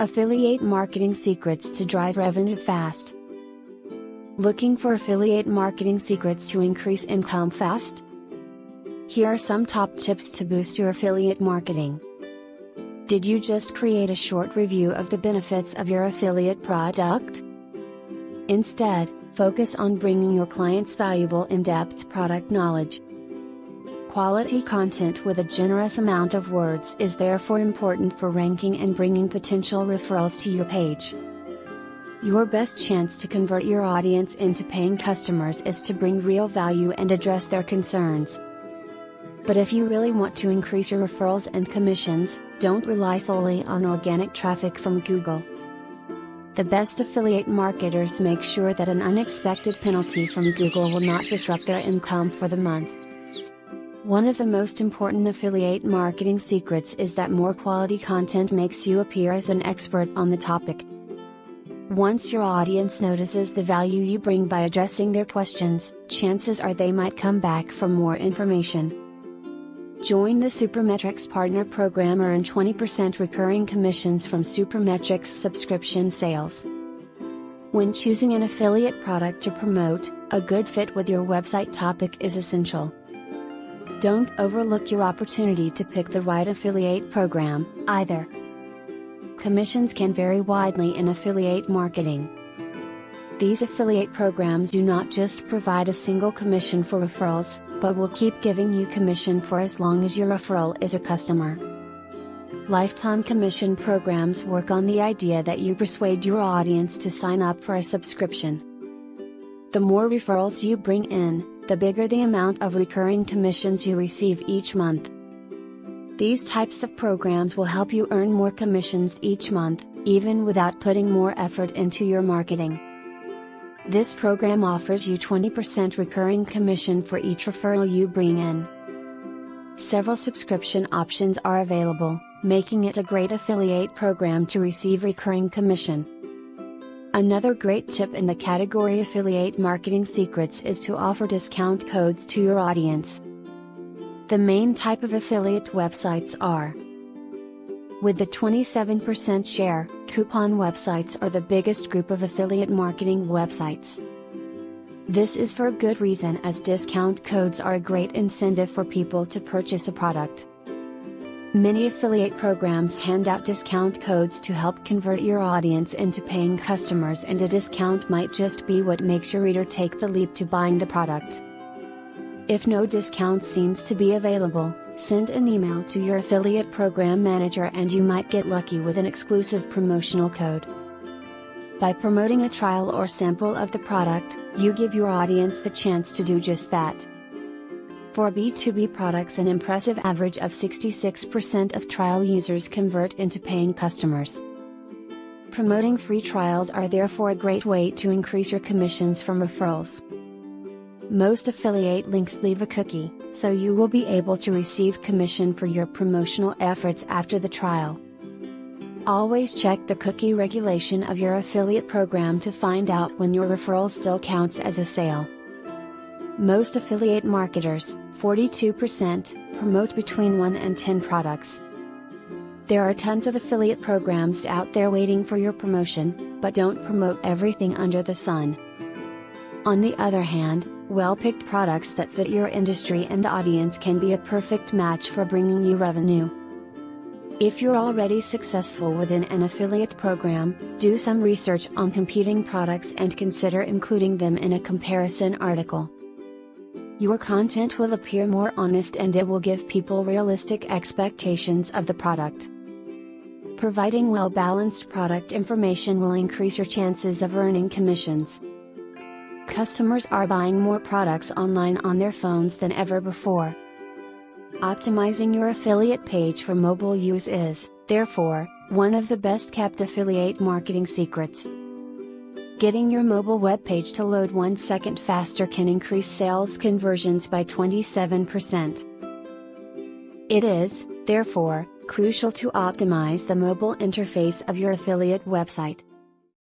Affiliate marketing secrets to drive revenue fast. Looking for affiliate marketing secrets to increase income fast? Here are some top tips to boost your affiliate marketing. Did you just create a short review of the benefits of your affiliate product? Instead, focus on bringing your clients valuable in-depth product knowledge. Quality content with a generous amount of words is therefore important for ranking and bringing potential referrals to your page. Your best chance to convert your audience into paying customers is to bring real value and address their concerns. But if you really want to increase your referrals and commissions, don't rely solely on organic traffic from Google. The best affiliate marketers make sure that an unexpected penalty from Google will not disrupt their income for the month. One of the most important affiliate marketing secrets is that more quality content makes you appear as an expert on the topic. Once your audience notices the value you bring by addressing their questions, chances are they might come back for more information. Join the Supermetrics Partner Program or earn 20% recurring commissions from Supermetrics subscription sales. When choosing an affiliate product to promote, a good fit with your website topic is essential. Don't overlook your opportunity to pick the right affiliate program, either. Commissions can vary widely in affiliate marketing. These affiliate programs do not just provide a single commission for referrals, but will keep giving you commission for as long as your referral is a customer. Lifetime commission programs work on the idea that you persuade your audience to sign up for a subscription. The more referrals you bring in, the bigger the amount of recurring commissions you receive each month. These types of programs will help you earn more commissions each month, even without putting more effort into your marketing. This program offers you 20% recurring commission for each referral you bring in. Several subscription options are available, making it a great affiliate program to receive recurring commission. Another great tip in the category affiliate marketing secrets is to offer discount codes to your audience. The main type of affiliate websites are: with the 27% share, coupon websites are the biggest group of affiliate marketing websites. This is for a good reason, as discount codes are a great incentive for people to purchase a product. Many affiliate programs hand out discount codes to help convert your audience into paying customers, and a discount might just be what makes your reader take the leap to buying the product. If no discount seems to be available, send an email to your affiliate program manager and you might get lucky with an exclusive promotional code. By promoting a trial or sample of the product, you give your audience the chance to do just that. For B2B products, an impressive average of 66% of trial users convert into paying customers. Promoting free trials are therefore a great way to increase your commissions from referrals. Most affiliate links leave a cookie, so you will be able to receive commission for your promotional efforts after the trial. Always check the cookie regulation of your affiliate program to find out when your referral still counts as a sale. Most affiliate marketers, 42%, promote between 1 and 10 products. There are tons of affiliate programs out there waiting for your promotion, but don't promote everything under the sun. On the other hand, well-picked products that fit your industry and audience can be a perfect match for bringing you revenue. If you're already successful within an affiliate program, do some research on competing products and consider including them in a comparison article. Your content will appear more honest and it will give people realistic expectations of the product. Providing well-balanced product information will increase your chances of earning commissions. Customers are buying more products online on their phones than ever before. Optimizing your affiliate page for mobile use is, therefore, one of the best kept affiliate marketing secrets. Getting your mobile web page to load 1 second faster can increase sales conversions by 27%. It is, therefore, crucial to optimize the mobile interface of your affiliate website.